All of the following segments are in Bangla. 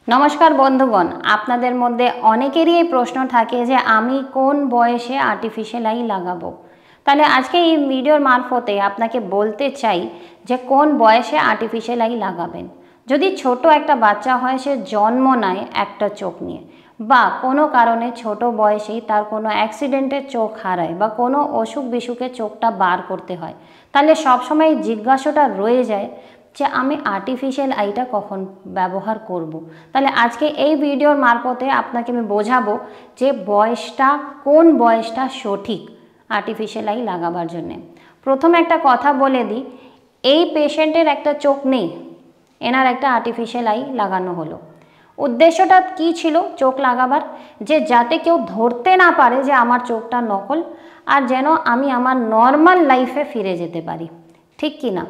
নমস্কার বন্ধুগণ, আপনাদের মধ্যে অনেকেরই এই প্রশ্ন থাকে যে আমি কোন বয়সে আর্টিফিশিয়াল আই লাগাবো। তাহলে আজকে এই ভিডিওর মারফতে আপনাকে বলতে চাই যে কোন বয়সে আর্টিফিশিয়াল আই লাগাবেন। যদি ছোট একটা বাচ্চা হয়, সে জন্ম নেয় একটা চোখ নিয়ে, বা কোনো কারণে ছোট বয়সেই তার কোনো অ্যাক্সিডেন্টে চোখ হারায় বা কোনো অসুখ বিসুখে চোখটা বার করতে হয়, তাহলে সবসময় জিজ্ঞাসাটা রয়ে যায় যে আমি আর্টিফিশিয়াল আইটা কখন ব্যবহার করব। তাহলে আজকে এই ভিডিওর মারফতে আপনাকে আমি বোঝাবো যে কোন বয়সটা সঠিক আর্টিফিশিয়াল আই লাগাবার জন্যে। প্রথমে একটা কথা বলে দিই, এই পেশেন্টের একটা চোখ নেই, এনার একটা আর্টিফিশিয়াল আই লাগানো হলো। উদ্দেশ্যটা কি ছিল চোখ লাগাবার? যে যাতে কেউ ধরতে না পারে যে আমার চোখটা নকল, আর যেন আমি আমার নর্মাল লাইফে ফিরে যেতে পারি। ঠিক কি না?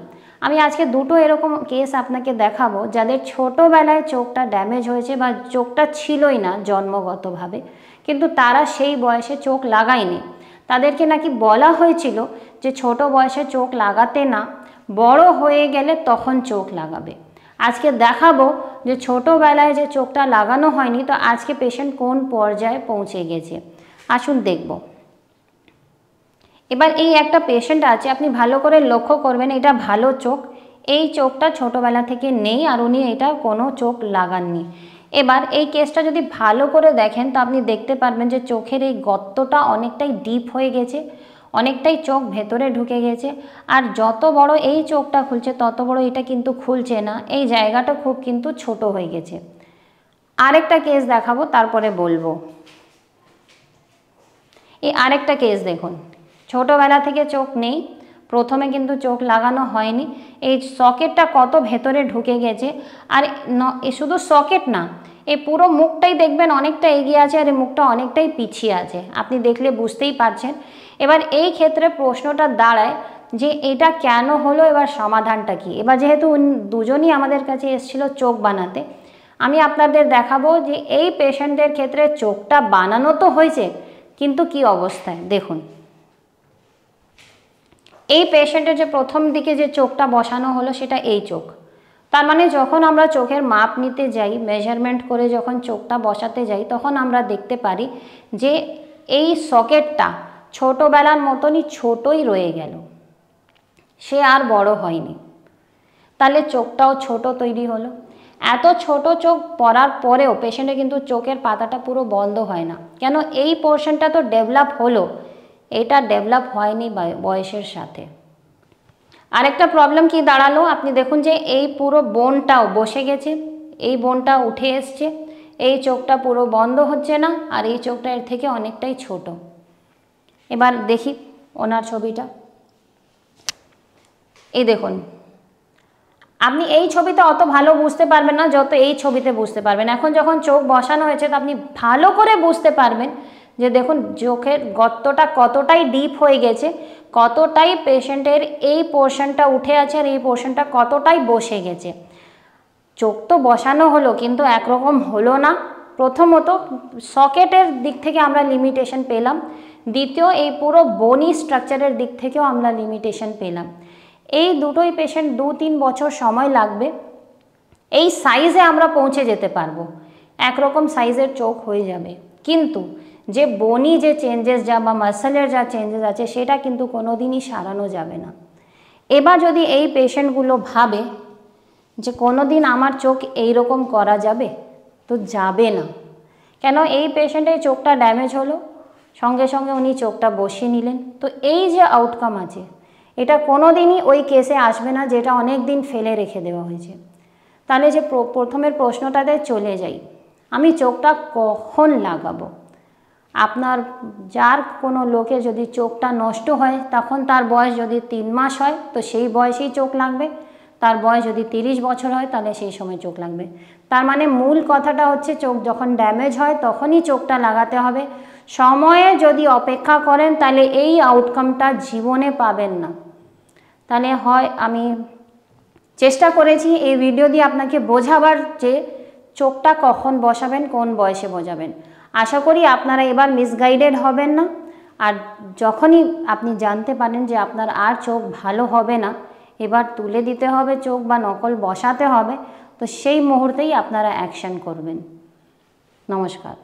আমি আজকে দুটো এরকম কেস আপনাকে দেখাবো যাদের ছোটোবেলায় চোখটা ড্যামেজ হয়েছে বা চোখটা ছিলই না জন্মগতভাবে, কিন্তু তারা সেই বয়সে চোখ লাগায়নি। তাদেরকে নাকি বলা হয়েছিল যে ছোট বয়সে চোখ লাগাতে না, বড় হয়ে গেলে তখন চোখ লাগাবে। আজকে দেখাবো যে ছোটোবেলায় যে চোখটা লাগানো হয়নি, তো আজকে পেশেন্ট কোন পর্যায়ে পৌঁছে গেছে। আসুন দেখব। এবার এই একটা পেশেন্ট আছে, আপনি ভালো করে লক্ষ্য করবেন, এটা ভালো চোখ, এই চোখটা ছোটোবেলা থেকে নেই আর উনি এটা কোনো চোখ লাগাননি। এবার এই কেসটা যদি ভালো করে দেখেন তো আপনি দেখতে পারবেন যে চোখের এই গর্তটা অনেকটাই ডিপ হয়ে গেছে, অনেকটাই চোখ ভেতরে ঢুকে গেছে, আর যত বড় এই চোখটা খুলছে তত বড় এটা কিন্তু খুলছে না, এই জায়গাটা খুব কিন্তু ছোট হয়ে গেছে। আরেকটা কেস দেখাবো, তারপরে বলবো। এই আরেকটা কেস দেখুন, ছোটোবেলা থেকে চোখ নেই, প্রথমে কিন্তু চোখ লাগানো হয়নি, এই সকেটটা কত ভেতরে ঢুকে গেছে। আর শুধু সকেট না, এই পুরো মুখটাই দেখবেন অনেকটা এগিয়ে আছে আর এই মুখটা অনেকটাই পিছিয়ে আছে, আপনি দেখলে বুঝতেই পারছেন। এবার এই ক্ষেত্রে প্রশ্নটা দাঁড়ায় যে এটা কেন হলো, এবার সমাধানটা কি। এবার যেহেতু দুজনই আমাদের কাছে এসেছিল চোখ বানাতে, আমি আপনাদের দেখাবো যে এই পেশেন্টদের ক্ষেত্রে চোখটা বানানো তো হয়েছে, কিন্তু কি অবস্থায় দেখুন। এই পেশেন্টের যে প্রথম দিকে যে চোখটা বসানো হলো সেটা এই চোখ। তার মানে যখন আমরা চোখের মাপ নিতে যাই, মেজারমেন্ট করে যখন চোখটা বসাতে যাই, তখন আমরা দেখতে পারি যে এই সকেটটা ছোটোবেলার মতনই ছোটই রয়ে গেল, সে আর বড় হয়নি। তাহলে চোখটাও ছোট তৈরি হলো। এত ছোট চোখ পড়ার পরেও পেশেন্টের কিন্তু চোখের পাতাটা পুরো বন্ধ হয় না, কেন? এই পোর্শনটা তো ডেভেলপ হলো, এটা ডেভেলপ হয়নি বয়সের সাথে। আরেকটা প্রবলেম কি দাঁড়ালো, আপনি দেখুন যে এই পুরো বোনটাও বসে গেছে, এই বোনটা উঠে এসছে, এই চোখটা পুরো বন্ধ হচ্ছে না, আর এই চোখটা এর থেকে অনেকটাই ছোট। এবার দেখি ওনার ছবিটা, এই দেখুন। আপনি এই ছবিতে অত ভালো বুঝতে পারবেন না যত এই ছবিতে বুঝতে পারবেন। এখন যখন চোখ বসানো হয়েছে তো আপনি ভালো করে বুঝতে পারবেন যে দেখুন চোখের গর্তটা কতটাই ডিপ হয়ে গেছে, কতটাই পেশেন্টের এই পোর্শনটা উঠে আছে আর এই পোর্শনটা কতটাই বসে গেছে। চোখ তো বসানো হলো কিন্তু একরকম হলো না। প্রথমত সকেটের দিক থেকে আমরা লিমিটেশন পেলাম, দ্বিতীয় এই পুরো বোনি স্ট্রাকচারের দিক থেকেও আমরা লিমিটেশন পেলাম। এই দুটোই পেশেন্ট 2-3 বছর সময় লাগবে, এই সাইজে আমরা পৌঁছে যেতে পারবো, একরকম সাইজের চোখ হয়ে যাবে। কিন্তু যে বনি যে চেঞ্জেস যা বা মাসেলের যা চেঞ্জেস আছে সেটা কিন্তু কোনো দিনই সারানো যাবে না। এবার যদি এই পেশেন্টগুলো ভাবে যে কোনো দিন আমার চোখ এইরকম করা যাবে, তো যাবে না। কেন? এই পেশেন্টের চোখটা ড্যামেজ হলো, সঙ্গে সঙ্গে উনি চোখটা বসিয়ে নিলেন, তো এই যে আউটকাম আছে এটা কোনো দিনই ওই কেসে আসবে না যেটা অনেক দিন ফেলে রেখে দেওয়া হয়েছে। তাহলে যে প্রথমের প্রশ্নটাতে চলে যাই, আমি চোখটা কখন লাগাবো? আপনার যার কোনো লোকের যদি চোখটা নষ্ট হয় তখন তার বয়স যদি 3 মাস হয় তো সেই বয়সেই চোখ লাগবে, তার বয়স যদি 30 বছর হয় তাহলে সেই সময় চোখ লাগবে। তার মানে মূল কথাটা হচ্ছে চোখ যখন ড্যামেজ হয় তখনই চোখটা লাগাতে হবে। সময়ে যদি অপেক্ষা করেন তাহলে এই আউটকামটা জীবনে পাবেন না। তাহলে হয় আমি চেষ্টা করেছি এই ভিডিও দিয়ে আপনাকে বোঝাবার যে চোখটা কখন বসাবেন, কোন বয়সে বসাবেন। আশা করি আপনারা এবার মিসগাইডেড হবেন না। আর যখনই আপনি জানতে পারেন যে আপনার আর চোখ ভালো হবে না, এবার তুলে দিতে হবে চোখ বা নকল বসাতে হবে, তো সেই মুহূর্তেই আপনারা অ্যাকশন করবেন। নমস্কার।